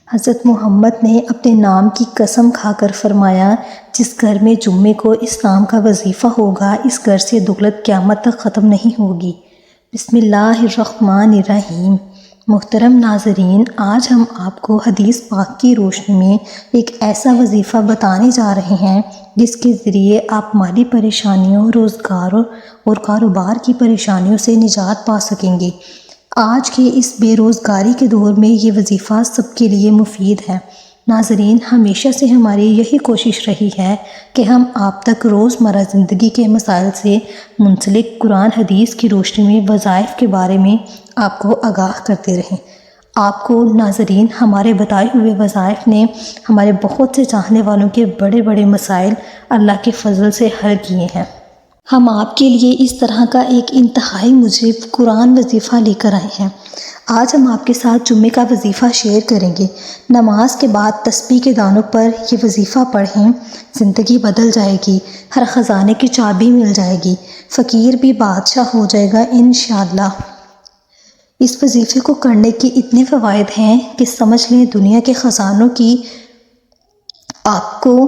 حضرت محمد نے اپنے نام کی قسم کھا کر فرمایا، جس گھر میں جمعے کو اس نام کا وظیفہ ہوگا اس گھر سے دولت قیامت تک ختم نہیں ہوگی۔ بسم اللہ الرحمن الرحیم۔ محترم ناظرین، آج ہم آپ کو حدیث پاک کی روشنی میں ایک ایسا وظیفہ بتانے جا رہے ہیں جس کے ذریعے آپ مالی پریشانیوں، روزگار اور کاروبار کی پریشانیوں سے نجات پا سکیں گے۔ آج کے اس بے روزگاری کے دور میں یہ وظیفہ سب کے لیے مفید ہے۔ ناظرین، ہمیشہ سے ہماری یہی کوشش رہی ہے کہ ہم آپ تک روزمرہ زندگی کے مسائل سے منسلک قرآن حدیث کی روشنی میں وظائف کے بارے میں آپ کو آگاہ کرتے رہیں۔ آپ کو ناظرین، ہمارے بتائے ہوئے وظائف نے ہمارے بہت سے چاہنے والوں کے بڑے بڑے مسائل اللہ کے فضل سے حل کیے ہیں۔ ہم آپ کے لیے اس طرح کا ایک انتہائی مجیب قرآن وظیفہ لے کر آئے ہیں۔ آج ہم آپ کے ساتھ جمعے کا وظیفہ شیئر کریں گے۔ نماز کے بعد تسبیح کے دانوں پر یہ وظیفہ پڑھیں، زندگی بدل جائے گی، ہر خزانے کی چابی مل جائے گی، فقیر بھی بادشاہ ہو جائے گا انشاءاللہ۔ اس وظیفے کو کرنے کے اتنے فوائد ہیں کہ سمجھ لیں دنیا کے خزانوں کی آپ کو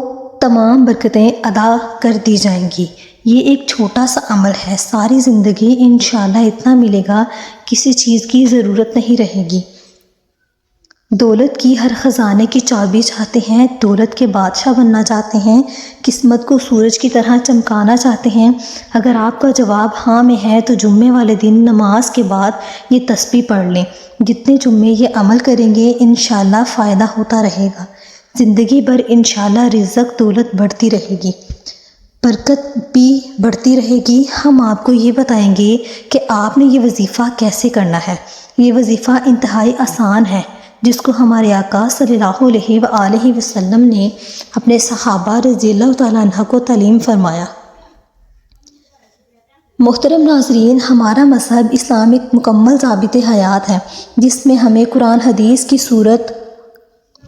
تمام برکتیں عطا کر دی جائیں گی۔ یہ ایک چھوٹا سا عمل ہے، ساری زندگی انشاءاللہ اتنا ملے گا، کسی چیز کی ضرورت نہیں رہے گی۔ دولت کی ہر خزانے کی چابی چاہتے ہیں، دولت کے بادشاہ بننا چاہتے ہیں، قسمت کو سورج کی طرح چمکانا چاہتے ہیں۔ اگر آپ کا جواب ہاں میں ہے تو جمعے والے دن نماز کے بعد یہ تسبیح پڑھ لیں۔ جتنے جمعے یہ عمل کریں گے انشاءاللہ فائدہ ہوتا رہے گا، زندگی بھر انشاءاللہ رزق دولت بڑھتی رہے گی، برکت بھی بڑھتی رہے گی۔ ہم آپ کو یہ بتائیں گے کہ آپ نے یہ وظیفہ کیسے کرنا ہے۔ یہ وظیفہ انتہائی آسان ہے، جس کو ہمارے آقا صلی اللہ علیہ وآلہ وسلم نے اپنے صحابہ رضی اللہ تعالیٰ عنہ کو تعلیم فرمایا۔ محترم ناظرین، ہمارا مذہب اسلام ایک مکمل ضابط حیات ہے، جس میں ہمیں قرآن حدیث کی صورت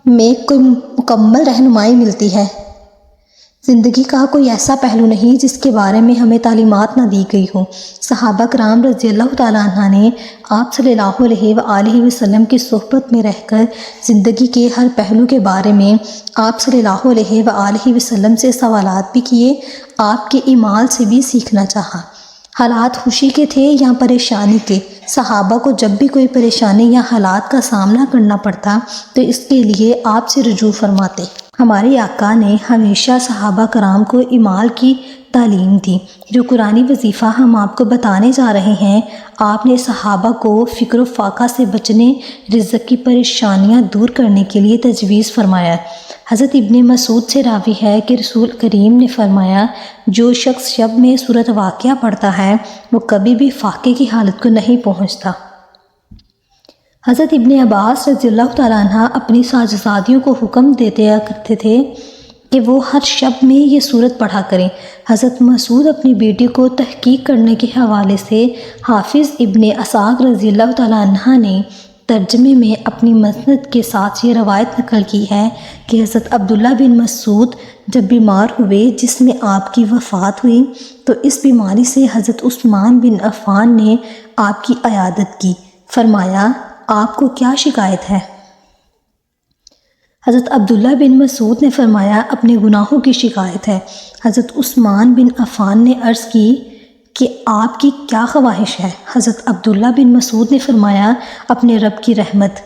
میں کوئی مکمل رہنمائی ملتی ہے۔ زندگی کا کوئی ایسا پہلو نہیں جس کے بارے میں ہمیں تعلیمات نہ دی گئی ہوں۔ صحابہ کرام رضی اللہ تعالیٰ عنہ نے آپ صلی اللہ علیہ وآلہ وسلم کی صحبت میں رہ کر زندگی کے ہر پہلو کے بارے میں آپ صلی اللہ علیہ وآلہ وسلم سے سوالات بھی کیے، آپ کے اعمال سے بھی سیکھنا چاہا۔ حالات خوشی کے تھے یا پریشانی کے، صحابہ کو جب بھی کوئی پریشانی یا حالات کا سامنا کرنا پڑتا تو اس کے لیے آپ سے رجوع فرماتے۔ ہمارے آقا نے ہمیشہ صحابہ کرام کو اعمال کی تعلیم دی۔ جو قرآنی وظیفہ ہم آپ کو بتانے جا رہے ہیں، آپ نے صحابہ کو فکر و فاقہ سے بچنے، رزق کی پریشانیاں دور کرنے کے لیے تجویز فرمایا۔ حضرت ابن مسعود سے راوی ہے کہ رسول کریم نے فرمایا، جو شخص شب میں سورۃ واقعہ پڑھتا ہے وہ کبھی بھی فاقے کی حالت کو نہیں پہنچتا۔ حضرت ابن عباس رضی اللہ تعالیٰ عنہ اپنی صاحبزادیوں کو حکم دیتے کرتے تھے کہ وہ ہر شب میں یہ سورت پڑھا کریں۔ حضرت مسعود اپنی بیٹی کو تحقیق کرنے کے حوالے سے حافظ ابن اسحاق رضی اللہ تعالیٰ عنہ نے ترجمے میں اپنی مسند کے ساتھ یہ روایت نقل کی ہے کہ حضرت عبداللہ بن مسعود جب بیمار ہوئے، جس میں آپ کی وفات ہوئی، تو اس بیماری سے حضرت عثمان بن عفان نے آپ کی عیادت کی۔ فرمایا، آپ کو کیا شکایت ہے؟ حضرت عبداللہ بن مسعود نے فرمایا، اپنے گناہوں کی شکایت ہے۔ حضرت عثمان بن عفان نے عرض کی کہ آپ کی کیا خواہش ہے؟ حضرت عبداللہ بن مسعود نے فرمایا، اپنے رب کی رحمت۔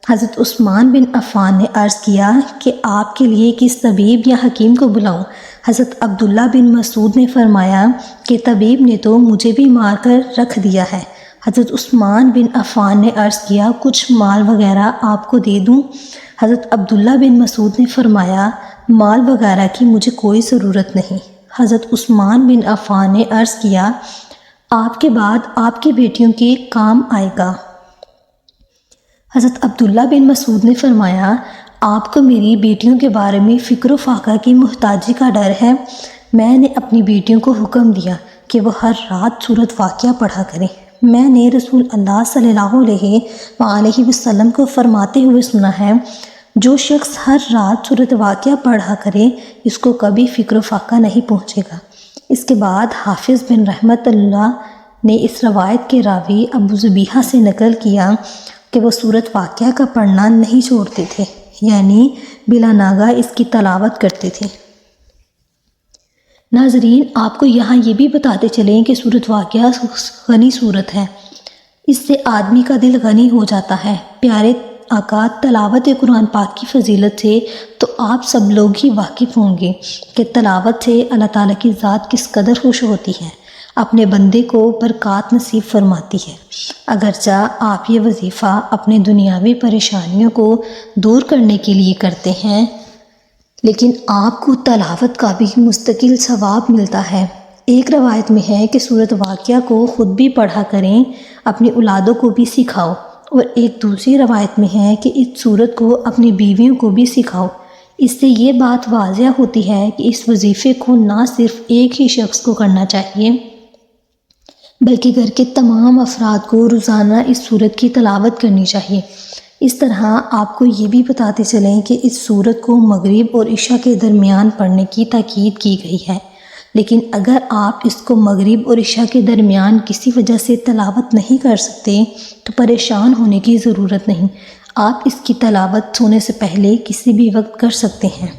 حضرت عثمان بن عفان نے عرض کیا کہ آپ کے لیے کس طبیب یا حکیم کو بلاؤں؟ حضرت عبداللہ بن مسعود نے فرمایا کہ طبیب نے تو مجھے بھی مار کر رکھ دیا ہے۔ حضرت عثمان بن عفان نے عرض کیا، کچھ مال وغیرہ آپ کو دے دوں؟ حضرت عبداللہ بن مسعود نے فرمایا، مال وغیرہ کی مجھے کوئی ضرورت نہیں۔ حضرت عثمان بن عفان نے عرض کیا، آپ کے بعد آپ کی بیٹیوں کے کام آئے گا۔ حضرت عبداللہ بن مسعود نے فرمایا، آپ کو میری بیٹیوں کے بارے میں فکر و فاقہ کی محتاجی کا ڈر ہے۔ میں نے اپنی بیٹیوں کو حکم دیا کہ وہ ہر رات سورۃ واقعہ پڑھا کریں۔ میں نے رسول اللہ صلی اللہ علیہ وآلہ وسلم کو فرماتے ہوئے سنا ہے، جو شخص ہر رات سورۃ واقعہ پڑھا کرے اس کو کبھی فکر و فاقہ نہیں پہنچے گا۔ اس کے بعد حافظ بن رحمت اللہ نے اس روایت کے راوی ابو ذبیحہ سے نقل کیا کہ وہ سورۃ واقعہ کا پڑھنا نہیں چھوڑتے تھے۔ یعنی بلا ناغہ اس کی تلاوت کرتے تھے۔ ناظرین، آپ کو یہاں یہ بھی بتاتے چلیں کہ سورۃ واقعہ غنی سورت ہے، اس سے آدمی کا دل غنی ہو جاتا ہے۔ پیارے آقا تلاوت قرآن پاک کی فضیلت سے تو آپ سب لوگ ہی واقف ہوں گے کہ تلاوت سے اللہ تعالیٰ کی ذات کس قدر خوش ہوتی ہے، اپنے بندے کو برکات نصیب فرماتی ہے۔ اگرچہ آپ یہ وظیفہ اپنے دنیاوی پریشانیوں کو دور کرنے کے لیے کرتے ہیں، لیکن آپ کو تلاوت کا بھی مستقل ثواب ملتا ہے۔ ایک روایت میں ہے کہ سورۃ واقعہ کو خود بھی پڑھا کریں، اپنی اولادوں کو بھی سکھاؤ، اور ایک دوسری روایت میں ہے کہ اس سورت کو اپنی بیویوں کو بھی سکھاؤ۔ اس سے یہ بات واضح ہوتی ہے کہ اس وظیفے کو نہ صرف ایک ہی شخص کو کرنا چاہیے بلکہ گھر کے تمام افراد کو روزانہ اس سورت کی تلاوت کرنی چاہیے۔ اس طرح آپ کو یہ بھی بتاتے چلیں کہ اس سورت کو مغرب اور عشاء کے درمیان پڑھنے کی تاکید کی گئی ہے، لیکن اگر آپ اس کو مغرب اور عشاء کے درمیان کسی وجہ سے تلاوت نہیں کر سکتے تو پریشان ہونے کی ضرورت نہیں، آپ اس کی تلاوت سونے سے پہلے کسی بھی وقت کر سکتے ہیں،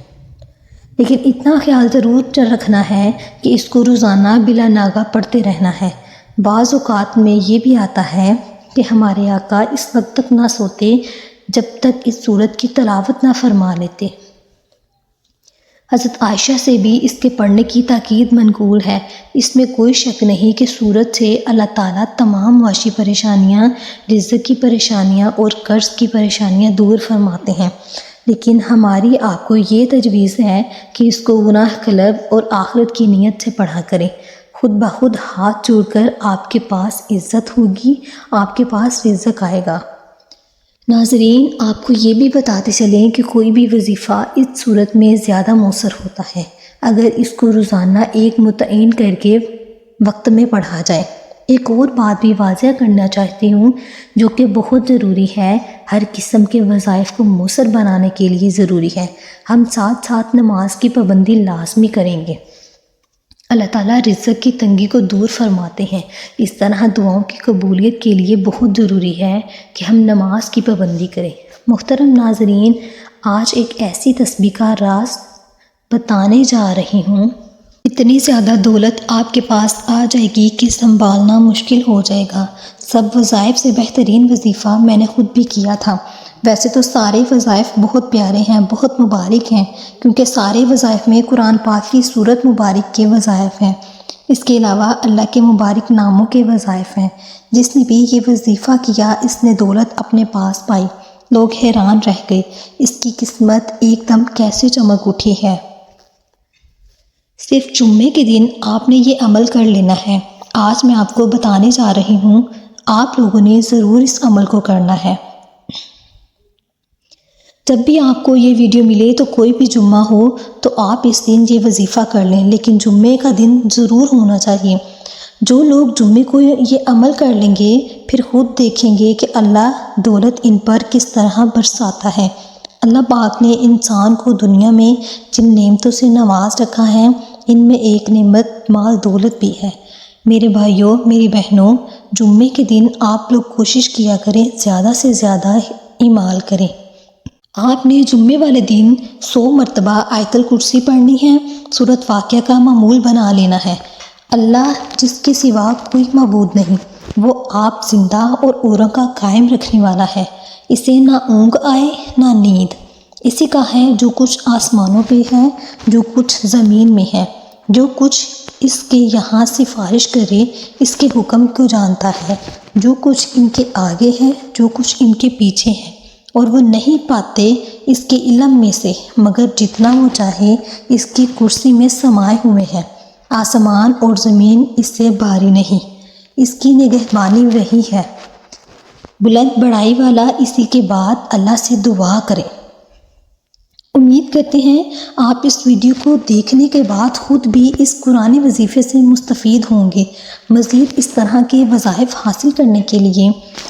لیکن اتنا خیال ضرور رکھنا ہے کہ اس کو روزانہ بلا ناغہ پڑھتے رہنا ہے۔ بعض اوقات میں یہ بھی آتا ہے کہ ہمارے آقا اس وقت تک نہ سوتے جب تک اس سورت کی تلاوت نہ فرما لیتے۔ حضرت عائشہ سے بھی اس کے پڑھنے کی تاکید منقول ہے۔ اس میں کوئی شک نہیں کہ سورت سے اللہ تعالیٰ تمام معاشی پریشانیاں، رزق کی پریشانیاں اور قرض کی پریشانیاں دور فرماتے ہیں، لیکن ہماری آپ کو یہ تجویز ہے کہ اس کو گناہ قلب اور آخرت کی نیت سے پڑھا کریں۔ خود بخود ہاتھ جوڑ کر آپ کے پاس عزت ہوگی، آپ کے پاس رزق آئے گا۔ ناظرین، آپ کو یہ بھی بتاتے چلیں کہ کوئی بھی وظیفہ اس صورت میں زیادہ مؤثر ہوتا ہے اگر اس کو روزانہ ایک متعین کر کے وقت میں پڑھا جائے۔ ایک اور بات بھی واضح کرنا چاہتی ہوں جو کہ بہت ضروری ہے، ہر قسم کے وظائف کو مؤثر بنانے کے لیے ضروری ہے، ہم ساتھ ساتھ نماز کی پابندی لازمی کریں گے۔ اللہ تعالیٰ رزق کی تنگی کو دور فرماتے ہیں، اس طرح دعاؤں کی قبولیت کے لیے بہت ضروری ہے کہ ہم نماز کی پابندی کریں۔ محترم ناظرین، آج ایک ایسی تسبیح کا راز بتانے جا رہی ہوں، اتنی زیادہ دولت آپ کے پاس آ جائے گی کہ سنبھالنا مشکل ہو جائے گا۔ سب وظائف سے بہترین وظیفہ میں نے خود بھی کیا تھا۔ ویسے تو سارے وظائف بہت پیارے ہیں، بہت مبارک ہیں، کیونکہ سارے وظائف میں قرآن پاک کی سورت مبارک کے وظائف ہیں۔ اس کے علاوہ اللہ کے مبارک ناموں کے وظائف ہیں۔ جس نے بھی یہ وظیفہ کیا اس نے دولت اپنے پاس پائی۔ لوگ حیران رہ گئے، اس کی قسمت ایک دم کیسے چمک اٹھی ہے۔ صرف جمعے کے دن آپ نے یہ عمل کر لینا ہے۔ آج میں آپ کو بتانے جا رہی ہوں، آپ لوگوں نے ضرور اس عمل کو کرنا ہے۔ جب بھی آپ کو یہ ویڈیو ملے تو کوئی بھی جمعہ ہو تو آپ اس دن یہ وظیفہ کر لیں، لیکن جمعے کا دن ضرور ہونا چاہیے۔ جو لوگ جمعے کو یہ عمل کر لیں گے پھر خود دیکھیں گے کہ اللہ دولت ان پر کس طرح برساتا ہے۔ اللہ پاک نے انسان کو دنیا میں جن نعمتوں سے نواز رکھا ہے ان میں ایک نعمت مال دولت بھی ہے۔ میرے بھائیوں، میری بہنوں، جمعے کے دن آپ لوگ کوشش کیا کریں زیادہ سے زیادہ اعمال کریں۔ آپ نے جمعے والے دن 100 مرتبہ آیت الکرسی پڑھنی ہے، سورۃ واقعہ کا معمول بنا لینا ہے۔ اللہ جس کے سوا کوئی معبود نہیں، وہ آپ زندہ اور اوروں کا قائم رکھنے والا ہے۔ اسے نہ اونگ آئے نہ نیند۔ اسی کا ہے جو کچھ آسمانوں پہ ہے، جو کچھ زمین میں ہے، جو کچھ اس کے یہاں سفارش کرے اس کے حکم کو جانتا ہے، جو کچھ ان کے آگے ہے، جو کچھ ان کے پیچھے ہے، اور وہ نہیں پاتے اس کے علم میں سے مگر جتنا وہ چاہے اس کی کرسی میں سمائے ہوئے ہیں۔ آسمان اور زمین اس سے باری نہیں، اس کی نگہبانی وہی ہے۔ بلند بڑائی والا اسی کے بعد اللہ سے دعا کرے۔ امید کرتے ہیں آپ اس ویڈیو کو دیکھنے کے بعد خود بھی اس قرآنی وظیفے سے مستفید ہوں گے۔ مزید اس طرح کے وظائف حاصل کرنے کے لیے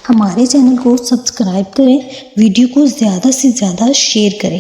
ہمارے چینل کو سبسکرائب کریں، ویڈیو کو زیادہ سے زیادہ شیئر کریں۔